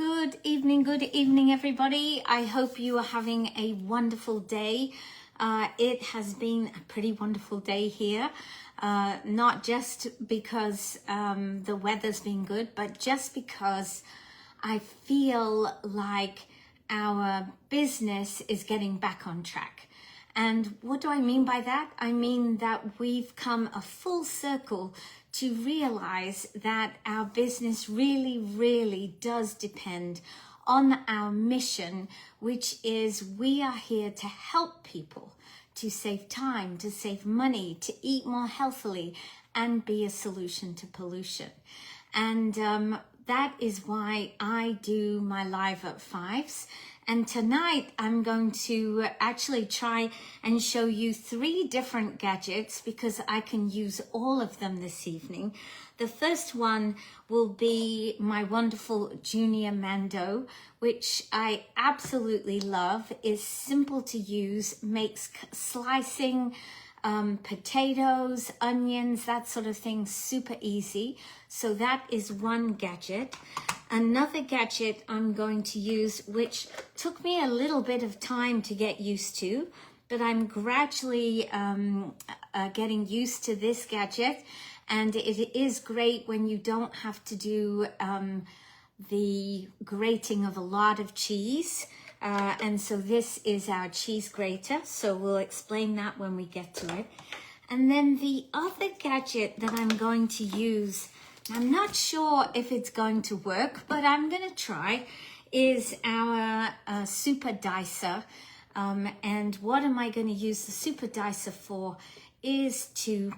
Good evening, everybody. I hope you are having a wonderful day. It has been a pretty wonderful day here, not just because the weather's been good, but just because I feel like our business is getting back on track. And what do I mean by that? I mean that we've come a full circle to realize that our business really does depend on our mission, which is we are here to help people to save time, to save money, to eat more healthily, and be a solution to pollution. And that is why I do my live at 5s. And tonight I'm going to actually try and show you 3 different gadgets because I can use all of them this evening. The first one will be my wonderful Junior Mando, which I absolutely love. Is simple to use, makes slicing potatoes, onions, that sort of thing super easy. So that is one gadget. Another gadget I'm going to use, which took me a little bit of time to get used to, but I'm gradually getting used to this gadget, and it is great when you don't have to do the grating of a lot of cheese. And so this is our cheese grater, so we'll explain that when we get to it. And then the other gadget that I'm going to use, I'm not sure if it's going to work, but I'm going to try, is our super dicer. And what am I going to use the super dicer for is to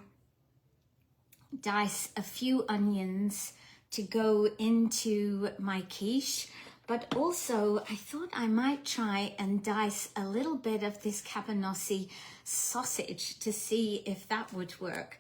dice a few onions to go into my quiche. But also, I thought I might try and dice a little bit of this cabanossi sausage to see if that would work.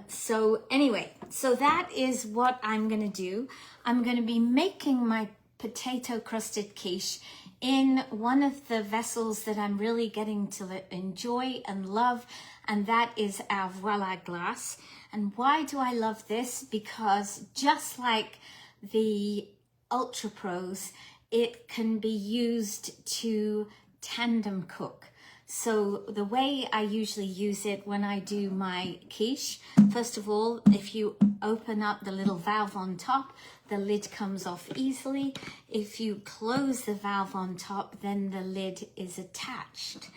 So anyway, so that is what I'm going to do. I'm going to be making my potato crusted quiche in one of the vessels that I'm really getting to enjoy and love, and that is our Voila Glass. And why do I love this? Because just like the Ultra Pros, it can be used to tandem cook. So the way I usually use it when I do my quiche, first of all, if you open up the little valve on top, the lid comes off easily. If you close the valve on top, then the lid is attached.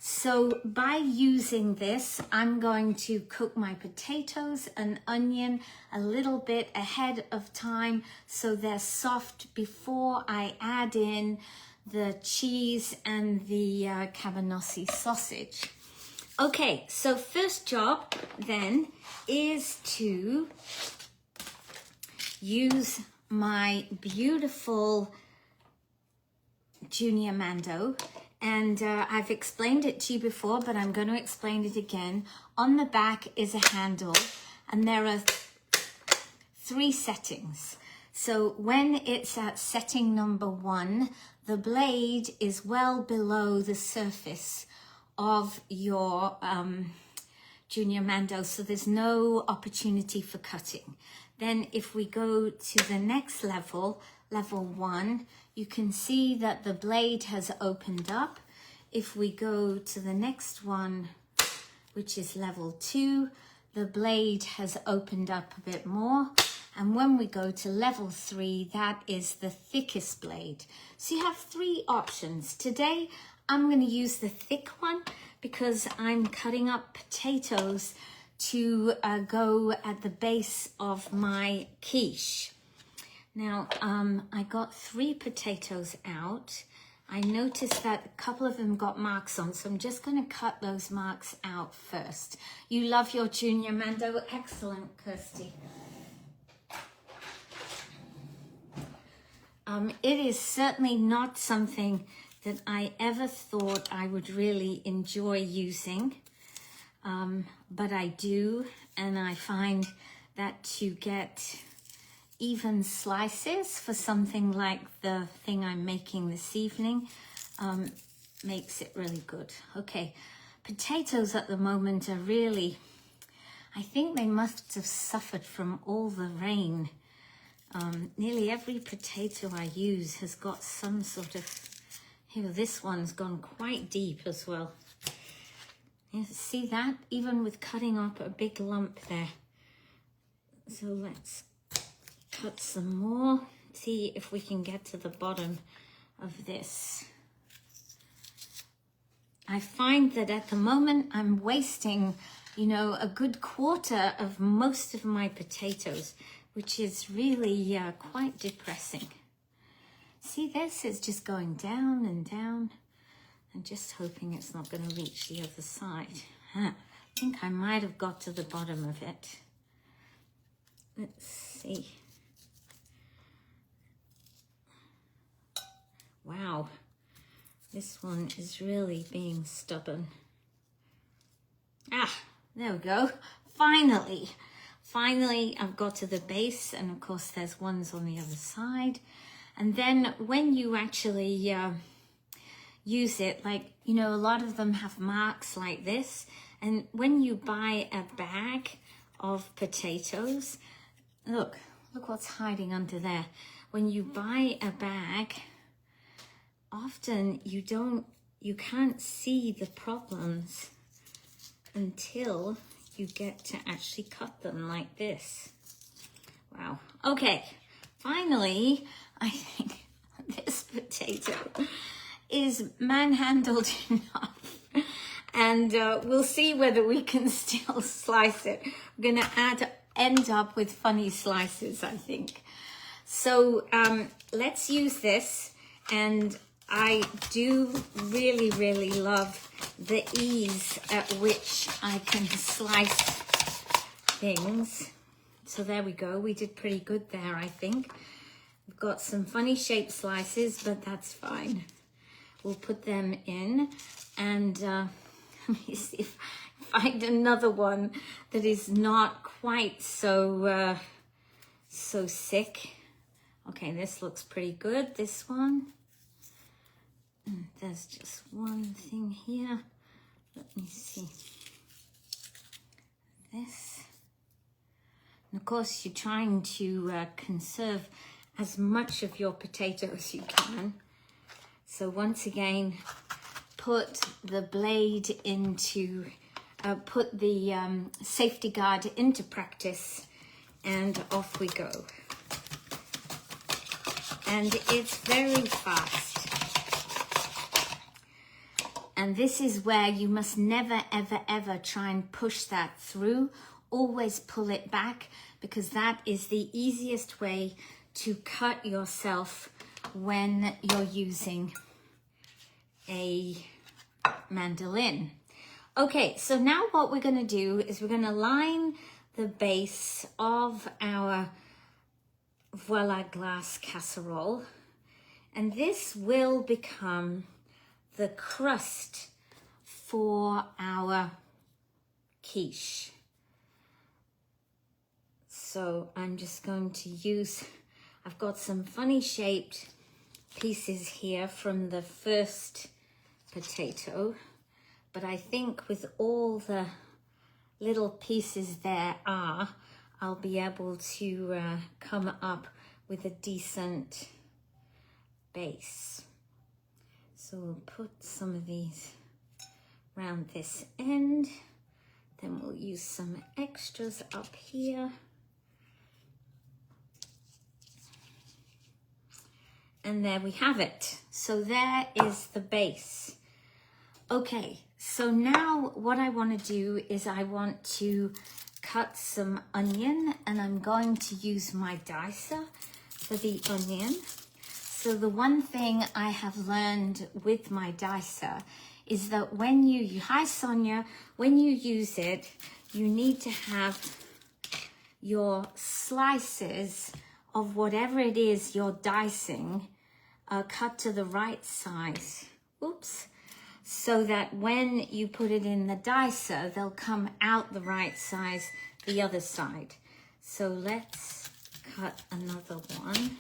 So by using this, I'm going to cook my potatoes and onion a little bit ahead of time so they're soft before I add in the cheese and the cabanossi sausage. Okay, so first job then is to use my beautiful Junior Mando. And I've explained it to you before, but I'm going to explain it again. On the back is a handle, and there are 3 settings. So when it's at setting number 1, the blade is well below the surface of your Junior Mando, so there's no opportunity for cutting. Then if we go to the next level, level 1, you can see that the blade has opened up. If we go to the next one, which is level 2, the blade has opened up a bit more. And when we go to level 3, that is the thickest blade. So you have 3 options. Today, I'm going to use the thick one because I'm cutting up potatoes to go at the base of my quiche. Now, I got 3 potatoes out. I noticed that a couple of them got marks on, so I'm just going to cut those marks out first. You love your Junior Mando? Excellent, Kirsty. It is certainly not something that I ever thought I would really enjoy using, but I do, and I find that to get even slices for something like the thing I'm making this evening makes it really good. Okay, potatoes at the moment are really, I think they must have suffered from all the rain Nearly every potato I use has got some sort of, here, this one's gone quite deep as well. You see that? Even with cutting up a big lump there. So let's cut some more. See if we can get to the bottom of this. I find that at the moment I'm wasting, you know, a good quarter of most of my potatoes, which is really quite depressing. See, this is just going down and down. I'm just hoping it's not going to reach the other side. I think I might have got to the bottom of it. Let's see. Wow, this one is really being stubborn. Ah, there we go. Finally, I've got to the base, and of course there's ones on the other side. And then when you actually use it, like, you know, a lot of them have marks like this. And when you buy a bag of potatoes, look what's hiding under there. When you buy a bag, often you can't see the problems until you get to actually cut them like this. Wow. Okay, finally, I think this potato is manhandled enough, and we'll see whether we can still slice it. We're gonna end up with funny slices, I think. So let's use this, and I do really, really love the ease at which I can slice things. So there we go. We did pretty good there, I think. We've got some funny shaped slices, but that's fine. We'll put them in, and let me see if I find another one that is not quite so so sick. Okay, this looks pretty good. This one. There's just one thing here. Let me see. This. And of course, you're trying to conserve as much of your potato as you can. So once again, put the blade into, put the safety guard into practice, and off we go. And it's very fast. And this is where you must never, ever, ever try and push that through. Always pull it back, because that is the easiest way to cut yourself when you're using a mandolin. Okay, so now what we're going to do is we're going to line the base of our Voila Glass casserole, and this will become the crust for our quiche. So I'm just going to use, I've got some funny shaped pieces here from the first potato, but I think with all the little pieces there I'll be able to come up with a decent base. So we'll put some of these around this end, then we'll use some extras up here. And there we have it. So there is the base. Okay, so now what I want to do is I want to cut some onion, and I'm going to use my dicer for the onion. So the one thing I have learned with my dicer is that when hi Sonia, when you use it, you need to have your slices of whatever it is you're dicing cut to the right size. Oops. So that when you put it in the dicer, they'll come out the right size the other side. So let's cut another one.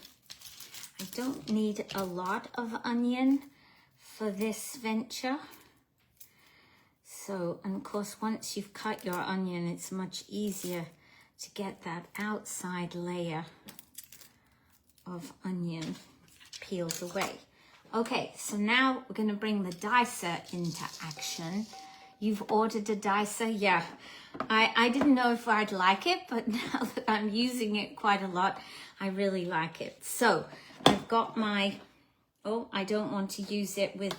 I don't need a lot of onion for this venture. So, and of course, once you've cut your onion, it's much easier to get that outside layer of onion peeled away. Okay, so now we're going to bring the dicer into action. You've ordered a dicer? Yeah. I didn't know if I'd like it, but now that I'm using it quite a lot, I really like it. So I've got my, oh, I don't want to use it with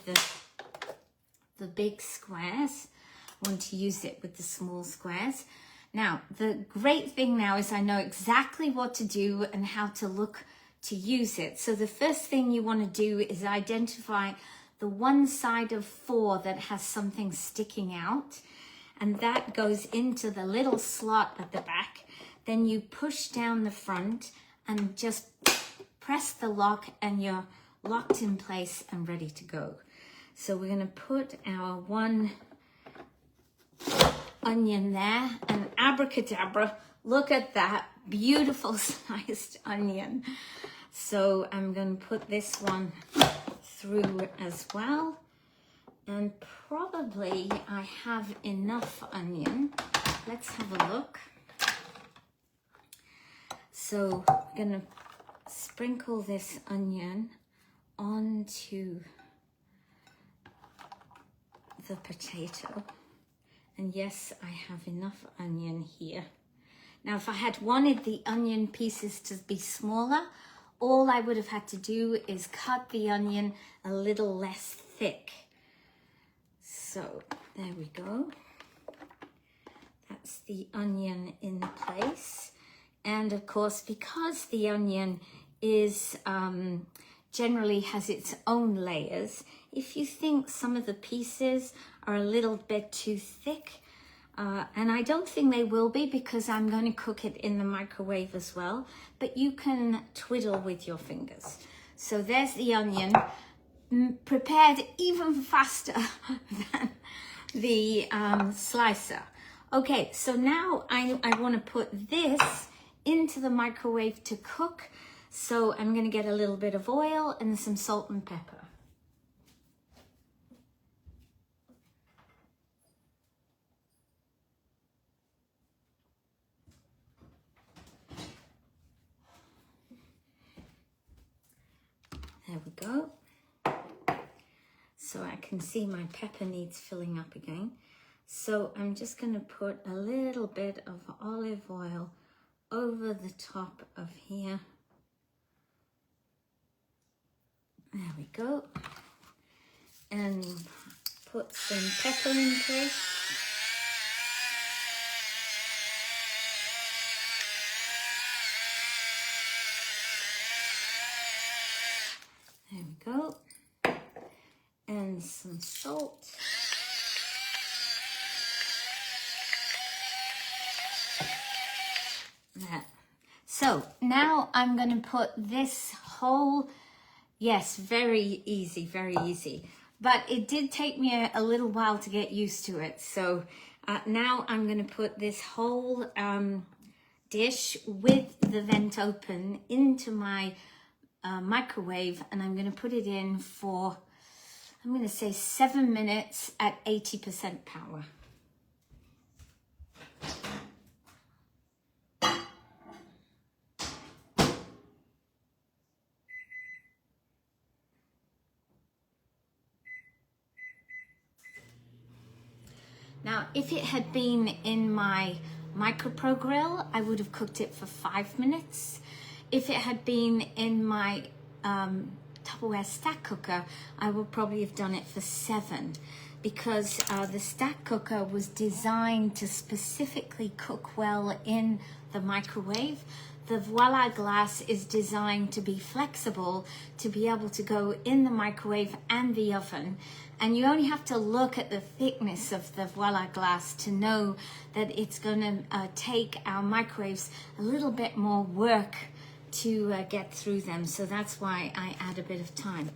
the big squares. I want to use it with the small squares. Now, the great thing now is I know exactly what to do and how to look to use it. So the first thing you want to do is identify the one side of 4 that has something sticking out, and that goes into the little slot at the back. Then you push down the front and just press the lock, and you're locked in place and ready to go. So we're going to put our one onion there, and abracadabra, look at that beautiful sliced onion. So I'm going to put this one through as well, and probably I have enough onion. Let's have a look. So I'm going to sprinkle this onion onto the potato, and yes, I have enough onion here. Now, if I had wanted the onion pieces to be smaller, all I would have had to do is cut the onion a little less thick. So there we go. That's the onion in place. And of course, because the onion is generally has its own layers, if you think some of the pieces are a little bit too thick, and I don't think they will be because I'm going to cook it in the microwave as well, but you can twiddle with your fingers. So there's the onion, prepared even faster than the slicer. Okay, so now I want to put this into the microwave to cook. So I'm going to get a little bit of oil and some salt and pepper. There we go. So I can see my pepper needs filling up again. So I'm just going to put a little bit of olive oil over the top of here. There we go. And put some pepper in place. There we go. And some salt. There. So now I'm going to put this whole, yes, very easy, but it did take me a little while to get used to it. So now I'm going to put this whole dish with the vent open into my microwave, and I'm going to put it in for, I'm going to say 7 minutes at 80% power. Now, if it had been in my micro grill, I would have cooked it for 5 minutes. If it had been in my Tupperware stack cooker, I would probably have done it for 7, because the stack cooker was designed to specifically cook well in the microwave. The Voila Glass is designed to be flexible, to be able to go in the microwave and the oven. And you only have to look at the thickness of the Voila Glass to know that it's going to take our microwaves a little bit more work to get through them. So that's why I add a bit of time.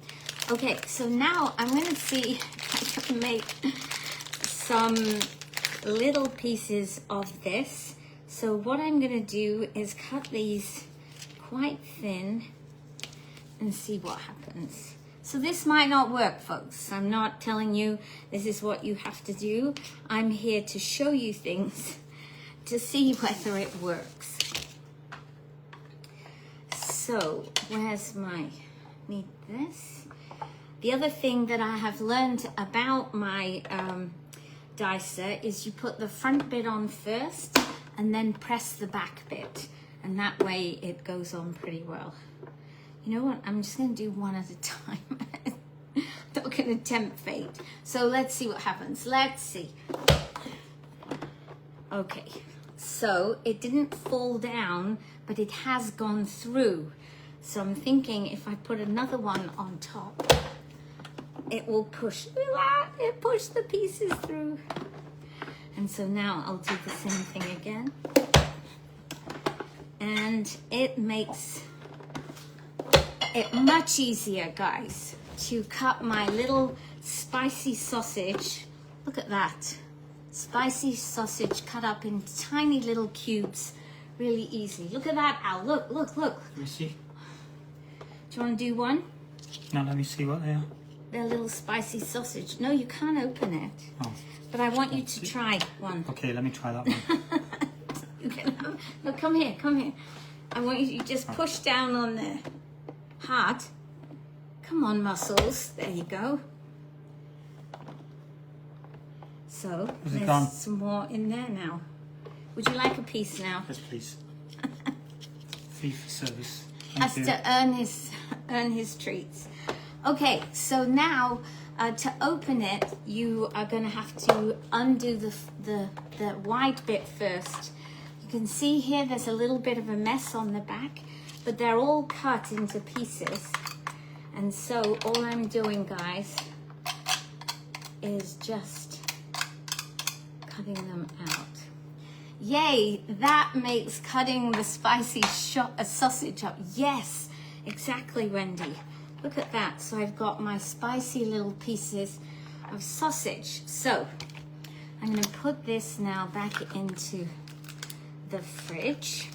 Okay, so now I'm going to see if I can make some little pieces of this. So what I'm going to do is cut these quite thin and see what happens. So this might not work, folks. I'm not telling you this is what you have to do. I'm here to show you things to see whether it works. So where's my, need this. The other thing that I have learned about my dicer is you put the front bit on first and then press the back bit, and that way it goes on pretty well. You know what, I'm just going to do one at a time. Not going to tempt fate. So let's see what happens. Let's see. Okay, so it didn't fall down, but it has gone through. So I'm thinking if I put another one on top, it will push. Look at that, it pushed the pieces through. And so now I'll do the same thing again. And it makes it much easier, guys, to cut my little spicy sausage. Look at that. Spicy sausage cut up in tiny little cubes. Really easy. Look at that, Al. Look, look, look. Let me see. Do you want to do one? No, let me see what they are. They're little spicy sausage. No, you can't open it. Oh. But I want you to try one. Okay, let me try that one. You can have, no, come here, come here. I want you to just push down on the heart. Come on, muscles. There you go. So there's some more in there now. Would you like a piece now? Yes, please. Fee for service. Has to earn his treats. Okay, so now to open it, you are going to have to undo the wide bit first. You can see here there's a little bit of a mess on the back, but they're all cut into pieces. And so all I'm doing, guys, is just cutting them out. Yay, that makes cutting the spicy sausage up. Yes, exactly, Wendy. Look at that. So I've got my spicy little pieces of sausage. So I'm going to put this now back into the fridge.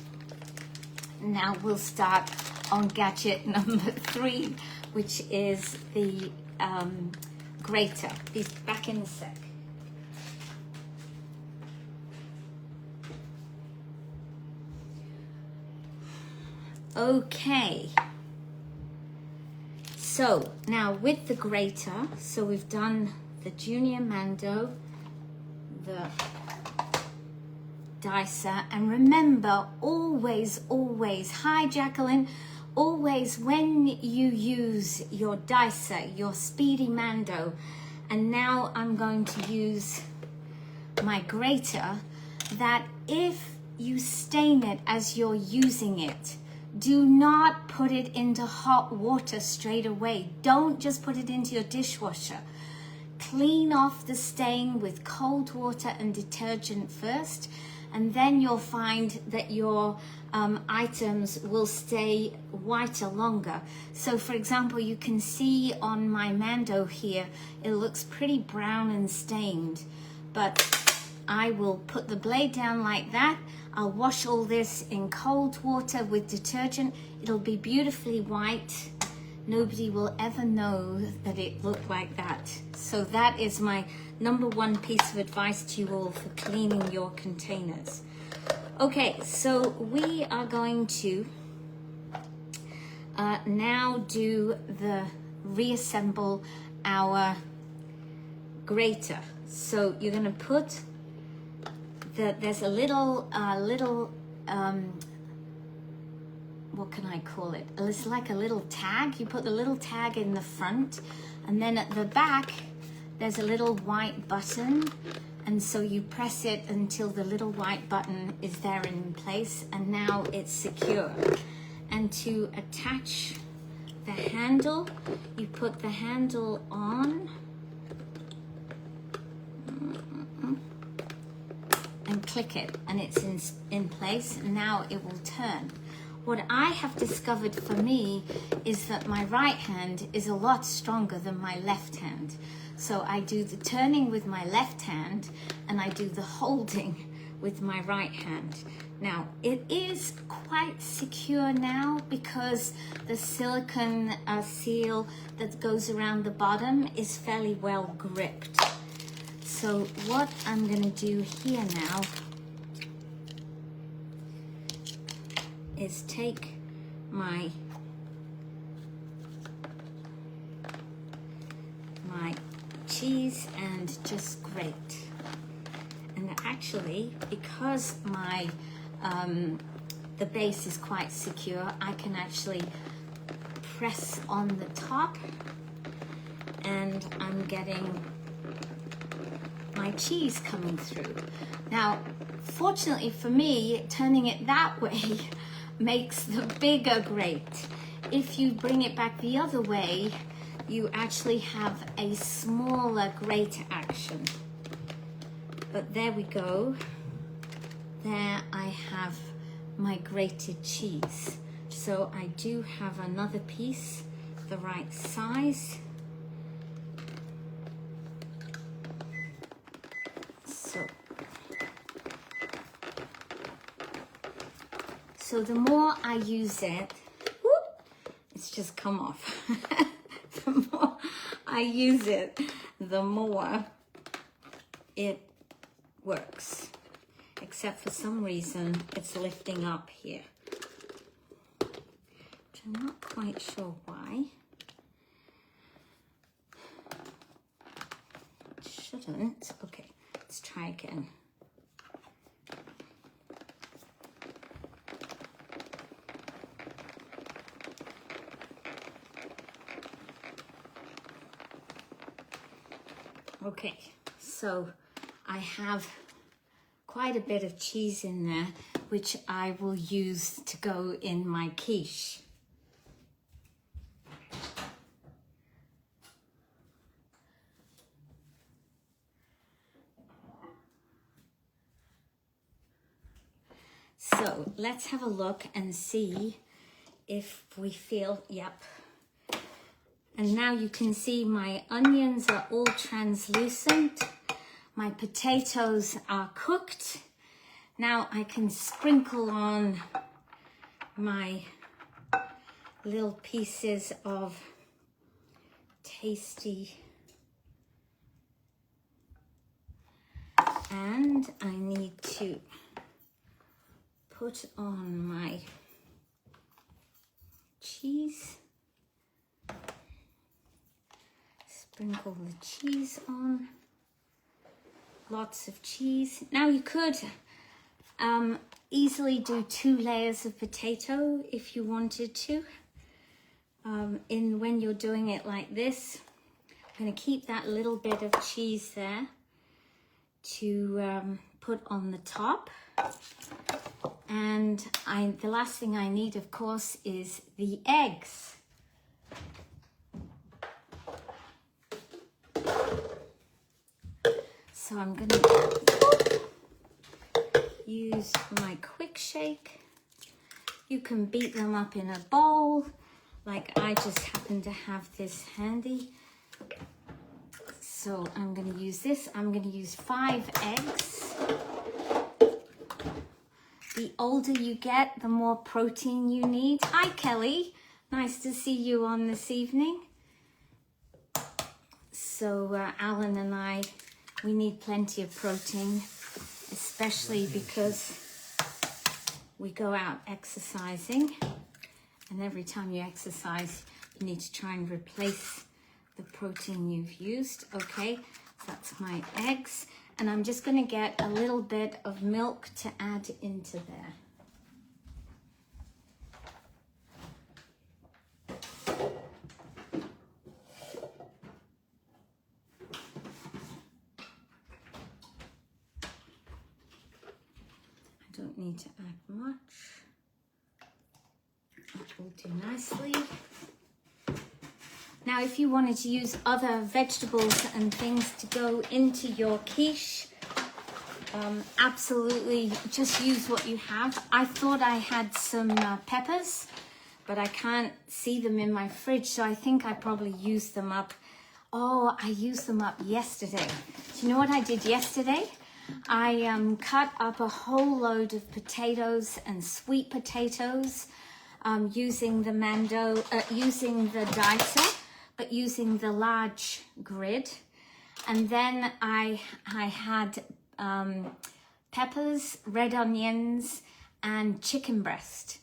Now we'll start on gadget number 3, which is the grater. Be back in a sec. Okay. So now with the grater, so we've done the Junior Mando, the dicer, and remember always, hi Jacqueline, always when you use your dicer, your Speedy Mando, and now I'm going to use my grater, that if you stain it as you're using it, do not put it into hot water straight away. Don't just put it into your dishwasher. Clean off the stain with cold water and detergent first, and then you'll find that your items will stay whiter longer. So for example, you can see on my Mando here, it looks pretty brown and stained, but I will put the blade down like that. I'll wash all this in cold water with detergent. It'll be beautifully white. Nobody will ever know that it looked like that. So that is my number 1 piece of advice to you all for cleaning your containers. Okay, so we are going to now do the reassemble our grater. So you're going to put there's a little what can I call it? It's like a little tag. You put the little tag in the front, and then at the back there's a little white button, and so you press it until the little white button is there in place, and now it's secure. And to attach the handle, you put the handle on and click it, and it's in place, and now it will turn. What I have discovered for me is that my right hand is a lot stronger than my left hand. So I do the turning with my left hand, and I do the holding with my right hand. Now, it is quite secure now because the silicone seal that goes around the bottom is fairly well gripped. So what I'm going to do here now is take my cheese and just grate. And actually, because my the base is quite secure, I can actually press on the top and I'm getting my cheese coming through. Now, fortunately for me, turning it that way makes the bigger grate. If you bring it back the other way, you actually have a smaller grate action. But there we go. There I have my grated cheese. So I do have another piece, the right size. So the more I use it, it's just come off. The more I use it, the more it works. Except for some reason, it's lifting up here. Which I'm not quite sure why. It shouldn't. Okay, let's try again. Okay, so I have quite a bit of cheese in there, which I will use to go in my quiche. So let's have a look and see if we feel, yep. And now you can see my onions are all translucent. My potatoes are cooked. Now I can sprinkle on my little pieces of tasty. And I need to put on my cheese. Sprinkle the cheese on. Lots of cheese. Now you could easily do 2 layers of potato if you wanted to. When you're doing it like this, I'm going to keep that little bit of cheese there to put on the top. And the last thing I need, of course, is the eggs. So I'm going to use my quick shake. You can beat them up in a bowl, like I just happen to have this handy. So I'm going to use this. I'm going to use 5 eggs. The older you get, the more protein you need. Hi, Kelly. Nice to see you on this evening. So Alan and I, we need plenty of protein, especially because we go out exercising. And every time you exercise, you need to try and replace the protein you've used. Okay, that's my eggs. And I'm just going to get a little bit of milk to add into there. I don't need to add much. That will do nicely. Now, if you wanted to use other vegetables and things to go into your quiche, absolutely just use what you have. I thought I had some peppers, but I can't see them in my fridge, so I think I probably used them up. Oh, I used them up yesterday. Do you know what I did yesterday? I cut up a whole load of potatoes and sweet potatoes using the dicer, but using the large grid. And then I had peppers, red onions, and chicken breast.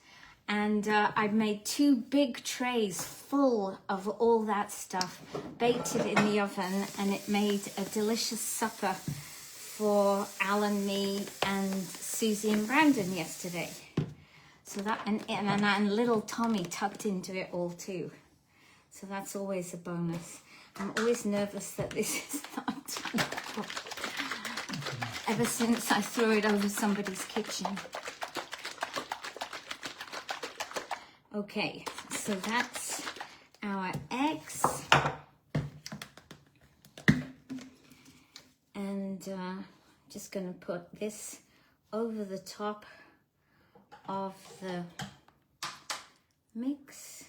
And I've made 2 big trays full of all that stuff, baked it in the oven, and it made a delicious supper for Alan, me, and Susie and Brandon yesterday. So that, and little Tommy tucked into it all too. So that's always a bonus. I'm always nervous that this is not done ever since I threw it over somebody's kitchen. Okay, so that's our eggs. And just going to put this over the top of the mix.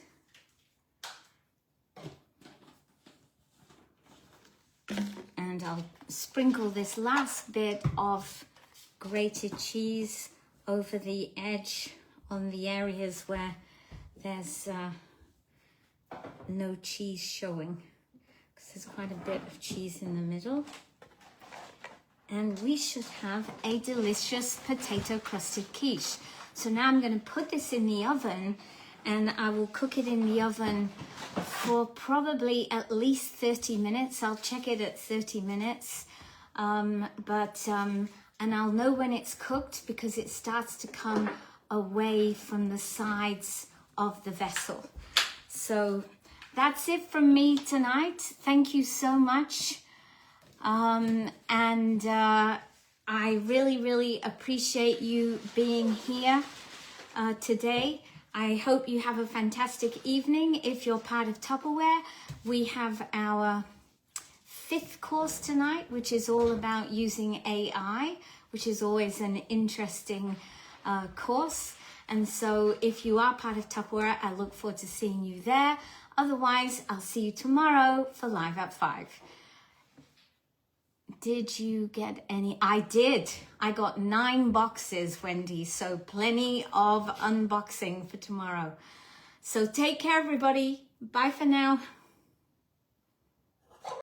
And I'll sprinkle this last bit of grated cheese over the edge on the areas where there's no cheese showing, because there's quite a bit of cheese in the middle. And we should have a delicious potato crusted quiche. So now I'm going to put this in the oven, and I will cook it in the oven for probably at least 30 minutes. I'll check it at 30 minutes. And I'll know when it's cooked because it starts to come away from the sides of the vessel. So that's it from me tonight. Thank you so much. I really appreciate you being here today. I hope you have a fantastic evening. If you're part of Tupperware, we have our 5th course tonight, which is all about using AI, which is always an interesting course. And so if you are part of Tupperware, I look forward to seeing you there. Otherwise, I'll see you tomorrow for Live at 5. Did you get any? I did. I got 9 boxes, Wendy. So plenty of unboxing for tomorrow. So take care, everybody. Bye for now.